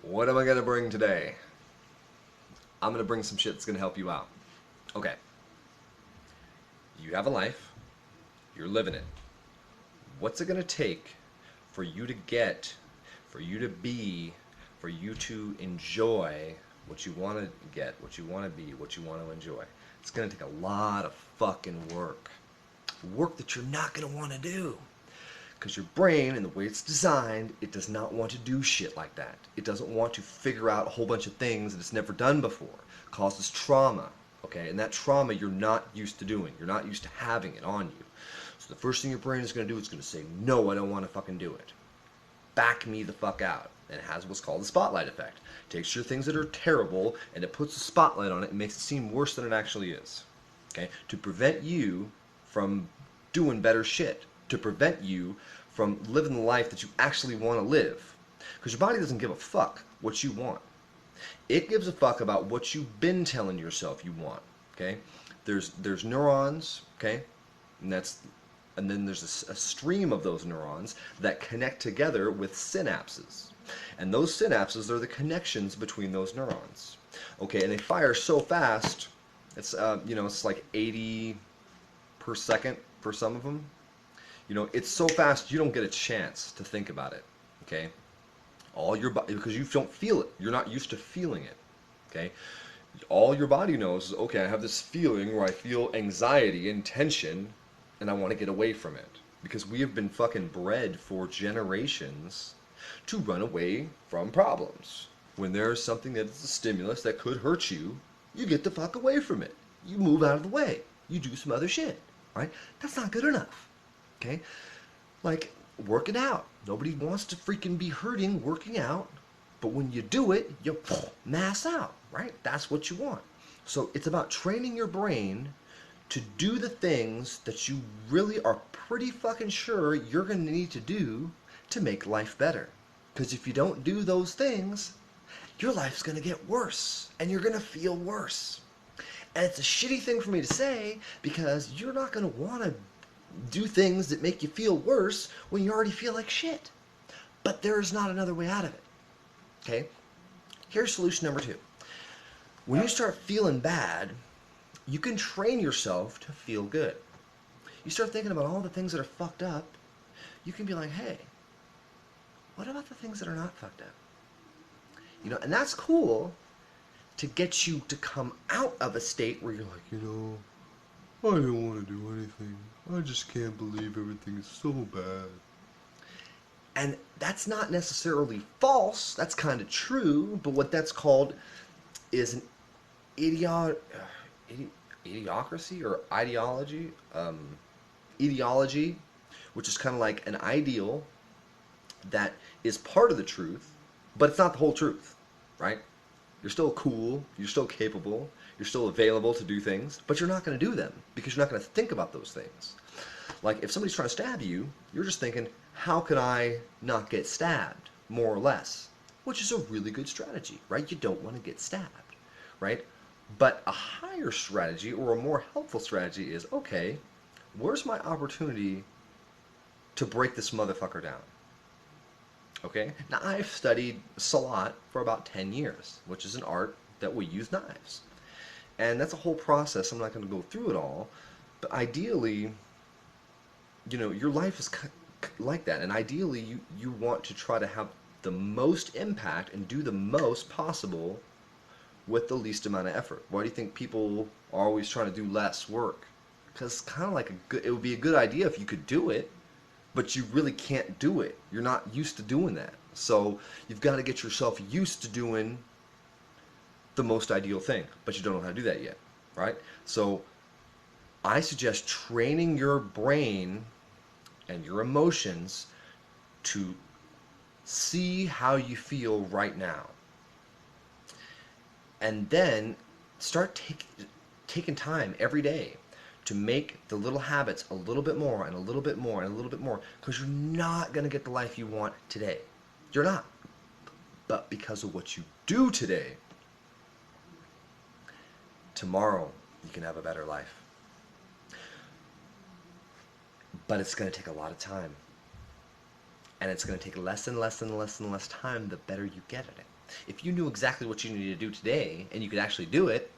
What am I gonna bring today? I'm gonna bring some shit that's gonna help you out. Okay, you have a life, you're living it. What's it gonna take for you to get, for you to be, for you to enjoy what you wanna get, what you wanna be, what you wanna enjoy? It's gonna take a lot of fucking work. Work that you're not gonna wanna do. Because your brain and the way it's designed, it does not want to do shit like that. It doesn't want to figure out a whole bunch of things that it's never done before. It causes trauma, okay? And that trauma you're not used to doing. You're not used to having it on you. So the first thing your brain is going to do is going to say, no, I don't want to fucking do it. Back me the fuck out. And it has what's called the spotlight effect. It takes your things that are terrible and it puts a spotlight on it and makes it seem worse than it actually is. Okay? To prevent you from doing better shit. To prevent you from living the life that you actually want to live. Because your body doesn't give a fuck what you want. It gives a fuck about what you've been telling yourself you want. Okay? There's neurons, okay? And then there's a stream of those neurons that connect together with synapses. And those synapses are the connections between those neurons. Okay, and they fire so fast, it's like 80 per second for some of them. It's so fast you don't get a chance to think about it. Okay, all your body, because you don't feel it. You're not used to feeling it. Okay, all your body knows is, okay, I have this feeling where I feel anxiety and tension, and I want to get away from it. Because we have been fucking bred for generations to run away from problems. When there's something that is a stimulus that could hurt you, you get the fuck away from it. You move out of the way. You do some other shit. Right? That's not good enough. Okay? Like, work it out. Nobody wants to freaking be hurting working out. But when you do it, you mass out, right? That's what you want. So it's about training your brain to do the things that you really are pretty fucking sure you're going to need to do to make life better. Because if you don't do those things, your life's going to get worse and you're going to feel worse. And it's a shitty thing for me to say because you're not going to want to do things that make you feel worse when you already feel like shit. But there's not another way out of it. Okay? Here's solution number 2. When you start feeling bad, you can train yourself to feel good. You start thinking about all the things that are fucked up, you can be like, hey, what about the things that are not fucked up? And that's cool to get you to come out of a state where you're like, I don't want to do anything. I just can't believe everything is so bad. And that's not necessarily false. That's kind of true. But what that's called is an idiocracy or ideology. Ideology, which is kind of like an ideal that is part of the truth, but it's not the whole truth, right? You're still cool, you're still capable, you're still available to do things, but you're not going to do them because you're not going to think about those things. Like if somebody's trying to stab you, you're just thinking, how can I not get stabbed, more or less? Which is a really good strategy, right? You don't want to get stabbed, right? But a higher strategy or a more helpful strategy is, okay, where's my opportunity to break this motherfucker down? Okay? Now, I've studied Salat for about 10 years, which is an art that we use knives. And that's a whole process. I'm not going to go through it all. But ideally, your life is like that. And ideally, you want to try to have the most impact and do the most possible with the least amount of effort. Why do you think people are always trying to do less work? Because it's kind of like it would be a good idea if you could do it, but you really can't do it. You're not used to doing that. So you've got to get yourself used to doing the most ideal thing, but you don't know how to do that yet, right? So I suggest training your brain and your emotions to see how you feel right now. And then start taking time every day to make the little habits a little bit more and a little bit more and a little bit more, because you're not going to get the life you want today. You're not. But because of what you do today, tomorrow you can have a better life. But it's going to take a lot of time. And it's going to take less and less and less and less time the better you get at it. If you knew exactly what you needed to do today and you could actually do it,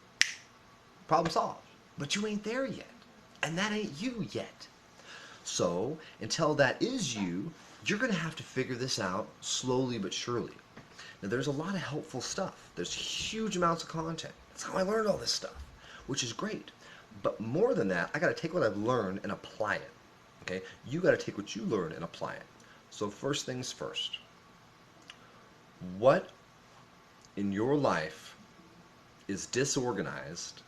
problem solved. But you ain't there yet. And that ain't you yet. So until that is you, you're going to have to figure this out slowly but surely. Now, there's a lot of helpful stuff. There's huge amounts of content. That's how I learned all this stuff, which is great. But more than that, I got to take what I've learned and apply it. Okay? You got to take what you learn and apply it. So first things first. What in your life is disorganized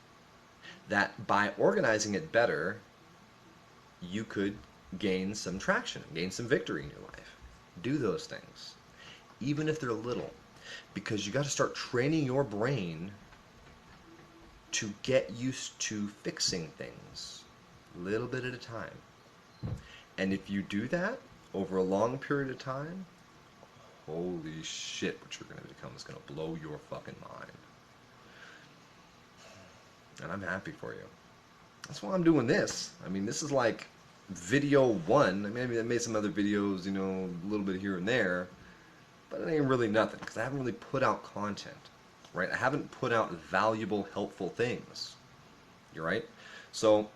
that by organizing it better, you could gain some traction, gain some victory in your life? Do those things, even if they're little, because you got to start training your brain to get used to fixing things a little bit at a time. And if you do that over a long period of time, holy shit, what you're going to become is going to blow your fucking mind. And I'm happy for you. That's why I'm doing this. I mean, this is like video one. I mean, I made some other videos, you know, a little bit here and there, but it ain't really nothing because I haven't really put out content, right? I haven't put out valuable, helpful things. You're right? So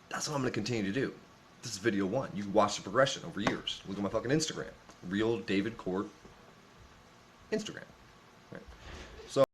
that's what I'm going to continue to do. This is video one. You can watch the progression over years. Look at my fucking Instagram. Real David Court Instagram. Right? So